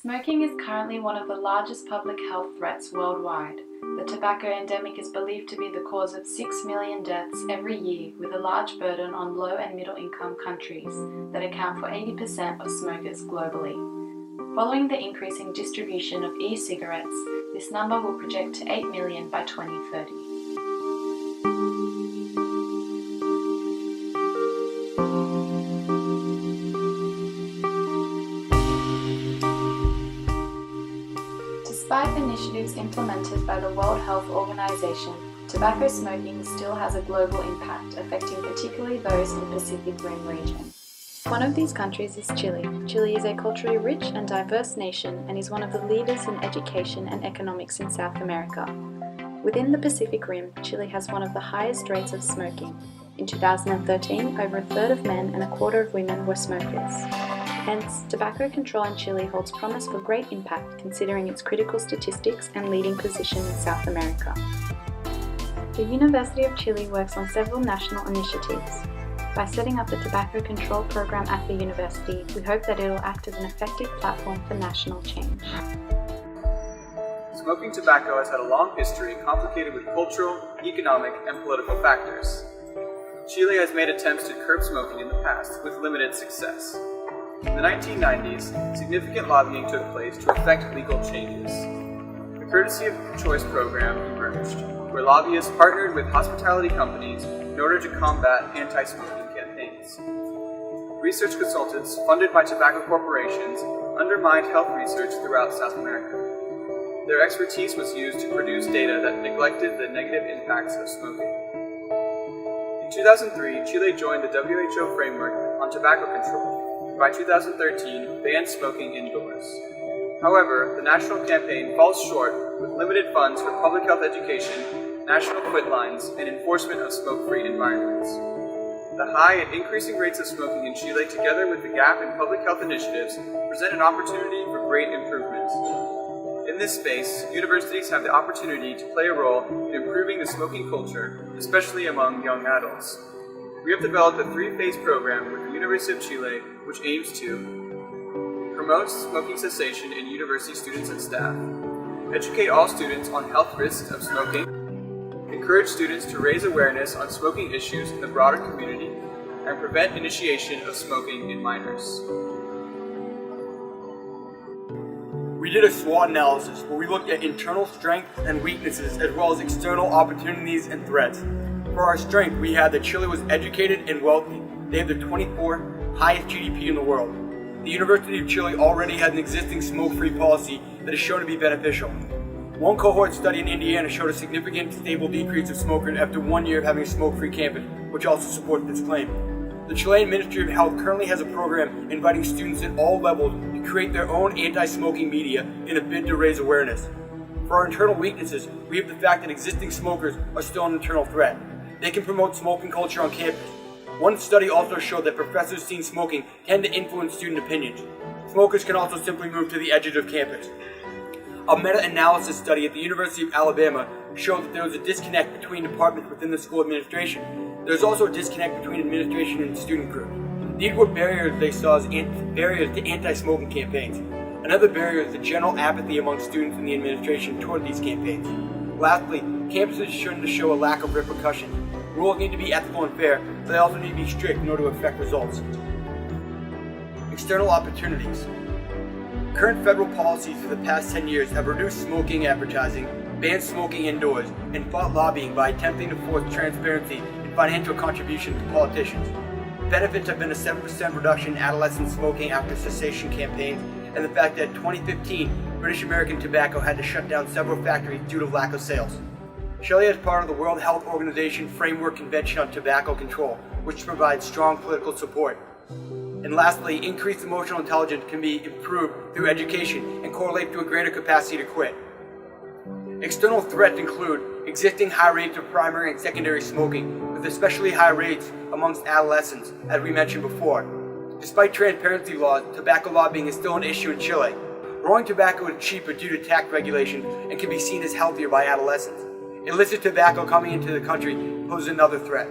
Smoking is currently one of the largest public health threats worldwide. The tobacco endemic is believed to be the cause of 6 million deaths every year, with a large burden on low and middle income countries that account for 80% of smokers globally. Following the increasing distribution of e-cigarettes, this number will project to 8 million by 2030. Despite initiatives implemented by the World Health Organization, tobacco smoking still has a global impact, affecting particularly those in the Pacific Rim region. One of these countries is Chile. Chile is a culturally rich and diverse nation and is one of the leaders in education and economics in South America. Within the Pacific Rim, Chile has one of the highest rates of smoking. In 2013, over a third of men and a quarter of women were smokers. Hence, tobacco control in Chile holds promise for great impact considering its critical statistics and leading position in South America. The University of Chile works on several national initiatives. By setting up the tobacco control program at the university, we hope that it will act as an effective platform for national change. Smoking tobacco has had a long history complicated with cultural, economic, and political factors. Chile has made attempts to curb smoking in the past with limited success. In the 1990s, significant lobbying took place to effect legal changes. The Courtesy of Choice program emerged, where lobbyists partnered with hospitality companies in order to combat anti-smoking campaigns. Research consultants funded by tobacco corporations undermined health research throughout South America. Their expertise was used to produce data that neglected the negative impacts of smoking. In 2003, Chile joined the WHO framework on tobacco control, and by 2013 banned smoking indoors. However, the national campaign falls short with limited funds for public health education, national quit lines, and enforcement of smoke-free environments. The high and increasing rates of smoking in Chile, together with the gap in public health initiatives, present an opportunity for great improvement. In this space, universities have the opportunity to play a role in improving the smoking culture, especially among young adults. We have developed a 3-phase program with the University of Chile which aims to promote smoking cessation in university students and staff, educate all students on health risks of smoking, encourage students to raise awareness on smoking issues in the broader community, and prevent initiation of smoking in minors. We did a SWOT analysis where we looked at internal strengths and weaknesses as well as external opportunities and threats. For our strength, we had that Chile was educated and wealthy. They have the 24th highest GDP in the world. The University of Chile already had an existing smoke-free policy that is shown to be beneficial. One cohort study in Indiana showed a significant stable decrease of smokers after 1 year of having a smoke-free campus, which also supports this claim. The Chilean Ministry of Health currently has a program inviting students at all levels to create their own anti-smoking media in a bid to raise awareness. For our internal weaknesses, we have the fact that existing smokers are still an internal threat. They can promote smoking culture on campus. One study also showed that professors seen smoking tend to influence student opinions. Smokers can also simply move to the edges of campus. A meta-analysis study at the University of Alabama showed that there was a disconnect between departments within the school administration. There's also a disconnect between administration and student groups. These were barriers they saw as barriers to anti-smoking campaigns. Another barrier is the general apathy among students in the administration toward these campaigns. Lastly, campuses shouldn't show a lack of repercussions. Rules need to be ethical and fair, but they also need to be strict in order to affect results. External opportunities. Current federal policies for the past 10 years have reduced smoking advertising, banned smoking indoors, and fought lobbying by attempting to force transparency and financial contributions to politicians. Benefits have been a 7% reduction in adolescent smoking after cessation campaigns, and the fact that in 2015, British American Tobacco had to shut down several factories due to lack of sales. Chile is part of the World Health Organization Framework Convention on Tobacco Control, which provides strong political support. And lastly, increased emotional intelligence can be improved through education and correlate to a greater capacity to quit. External threats include existing high rates of primary and secondary smoking, with especially high rates amongst adolescents, as we mentioned before. Despite transparency laws, tobacco lobbying is still an issue in Chile. Growing tobacco is cheaper due to tax regulations and can be seen as healthier by adolescents. Illicit tobacco coming into the country poses another threat.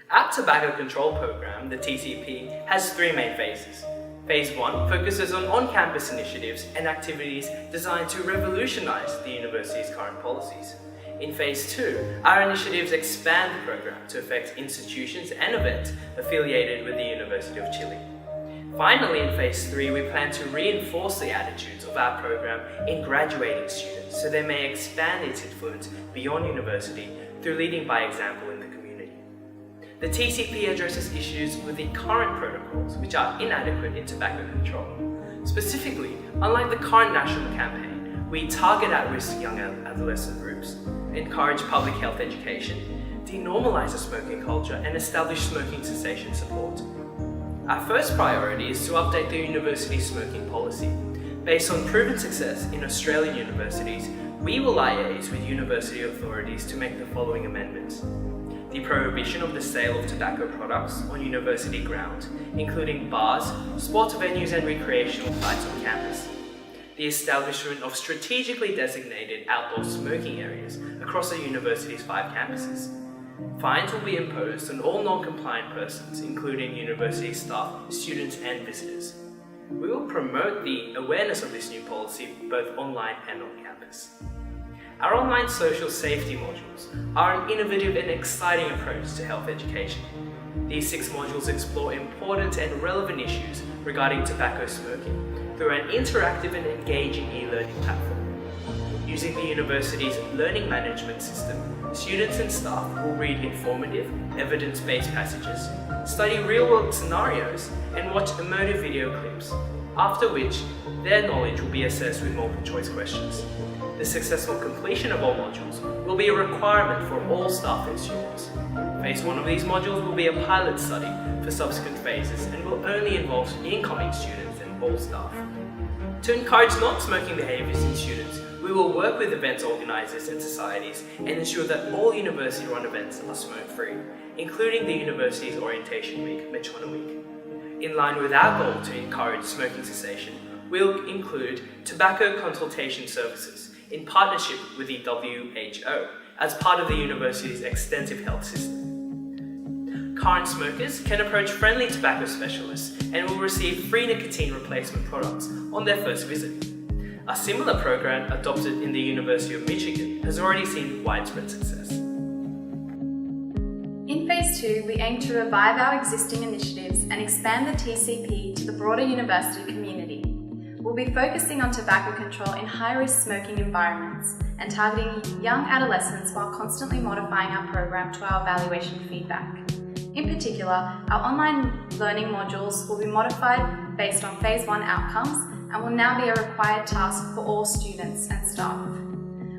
Our Tobacco Control Program, the TCP, has 3 main phases. Phase 1 focuses on on-campus initiatives and activities designed to revolutionize the university's current policies. In Phase 2, our initiatives expand the program to affect institutions and events affiliated with the University of Chile. Finally, in Phase 3, we plan to reinforce the attitudes of our program in graduating students so they may expand its influence beyond university through leading by example in the community. The TCP addresses issues with the current protocols which are inadequate in tobacco control. Specifically, unlike the current national campaign, we target at-risk young adolescent groups, encourage public health education, denormalize the smoking culture, and establish smoking cessation support. Our first priority is to update the university's smoking policy. Based on proven success in Australian universities, we will liaise with university authorities to make the following amendments. The prohibition of the sale of tobacco products on university grounds, including bars, sports venues and recreational sites on campus. The establishment of strategically designated outdoor smoking areas across the university's 5 campuses. Fines will be imposed on all non-compliant persons, including university staff, students and visitors. We will promote the awareness of this new policy both online and on campus. Our online social safety modules are an innovative and exciting approach to health education. These 6 modules explore important and relevant issues regarding tobacco smoking through an interactive and engaging e-learning platform. Using the university's learning management system, students and staff will read informative, evidence-based passages, study real-world scenarios, and watch emotive video clips, after which their knowledge will be assessed with multiple-choice questions. The successful completion of all modules will be a requirement for all staff and students. Phase 1 of these modules will be a pilot study for subsequent phases and will only involve incoming students and all staff. To encourage non-smoking behaviours in students, we will work with events organisers and societies and ensure that all university-run events are smoke-free, including the university's Orientation Week, Mechona Week. In line with our goal to encourage smoking cessation, we'll include tobacco consultation services in partnership with the WHO as part of the university's extensive health system. Current smokers can approach friendly tobacco specialists and will receive free nicotine replacement products on their first visit. A similar program adopted in the University of Michigan has already seen widespread success. In Phase 2, we aim to revive our existing initiatives and expand the TCP to the broader university community. We'll be focusing on tobacco control in high-risk smoking environments and targeting young adolescents while constantly modifying our program to our evaluation feedback. In particular, our online learning modules will be modified based on Phase 1 outcomes and will now be a required task for all students and staff.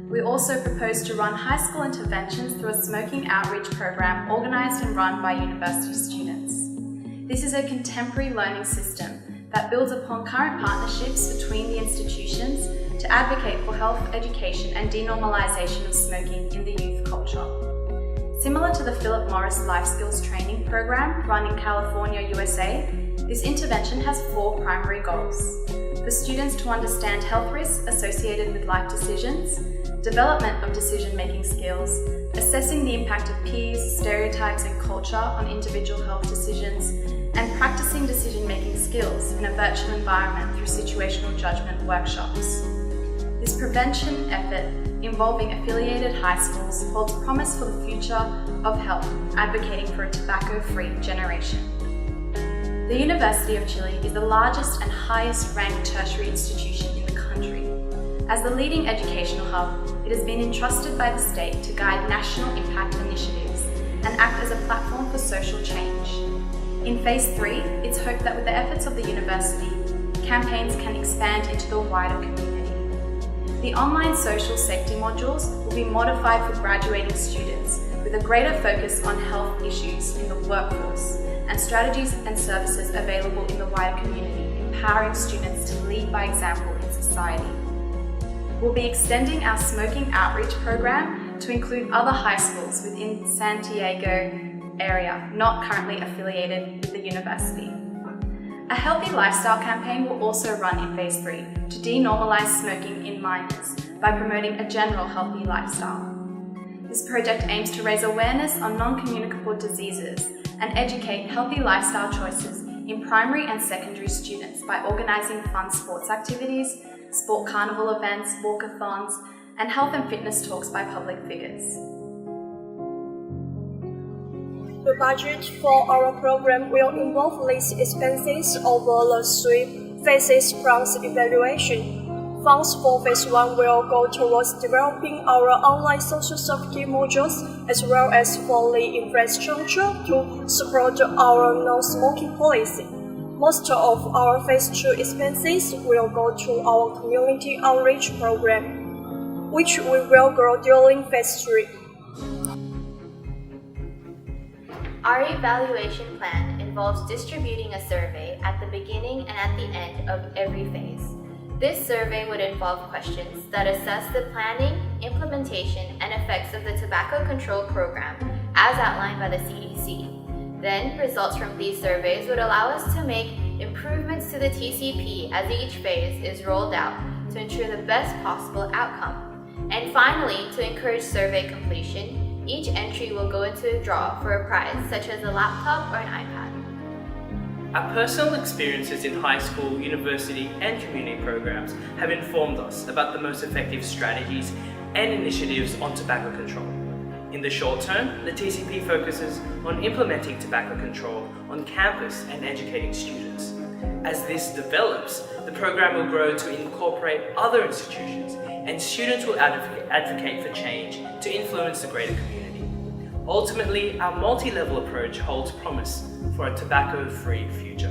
We also propose to run high school interventions through a smoking outreach program organised and run by university students. This is a contemporary learning system that builds upon current partnerships between the institutions to advocate for health education and denormalisation of smoking in the youth culture. Similar to the Philip Morris Life Skills Training Program run in California, USA, this intervention has 4 primary goals. For students to understand health risks associated with life decisions, development of decision-making skills, assessing the impact of peers, stereotypes and culture on individual health decisions, and practicing decision-making skills in a virtual environment through situational judgment workshops. This prevention effort involving affiliated high schools holds promise for the future of health, advocating for a tobacco-free generation. The University of Chile is the largest and highest ranked tertiary institution in the country. As the leading educational hub, it has been entrusted by the state to guide national impact initiatives and act as a platform for social change. In Phase 3, it's hoped that with the efforts of the university, campaigns can expand into the wider community. The online social safety modules will be modified for graduating students with a greater focus on health issues in the workforce and strategies and services available in the wider community, empowering students to lead by example in society. We'll be extending our smoking outreach program to include other high schools within Santiago area not currently affiliated with the university. A healthy lifestyle campaign will also run in Phase 3 to denormalise smoking in minors by promoting a general healthy lifestyle. This project aims to raise awareness on non-communicable diseases and educate healthy lifestyle choices in primary and secondary students by organising fun sports activities, sport carnival events, walkathons, and health and fitness talks by public figures. The budget for our program will involve these expenses over the 3 phases plus evaluation. Funds for Phase 1 will go towards developing our online social safety modules as well as for the infrastructure to support our non-smoking policy. Most of our Phase 2 expenses will go to our community outreach program, which we will grow during Phase 3. Our evaluation plan involves distributing a survey at the beginning and at the end of every phase. This survey would involve questions that assess the planning, implementation, and effects of the tobacco control program as outlined by the CDC. Then, results from these surveys would allow us to make improvements to the TCP as each phase is rolled out to ensure the best possible outcome. And finally, to encourage survey completion, each entry will go into a draw for a prize such as a laptop or an iPad. Our personal experiences in high school, university, and community programs have informed us about the most effective strategies and initiatives on tobacco control. In the short term, the TCP focuses on implementing tobacco control on campus and educating students. As this develops, the program will grow to incorporate other institutions, and students will advocate for change to influence the greater community. Ultimately, our multi-level approach holds promise for a tobacco-free future.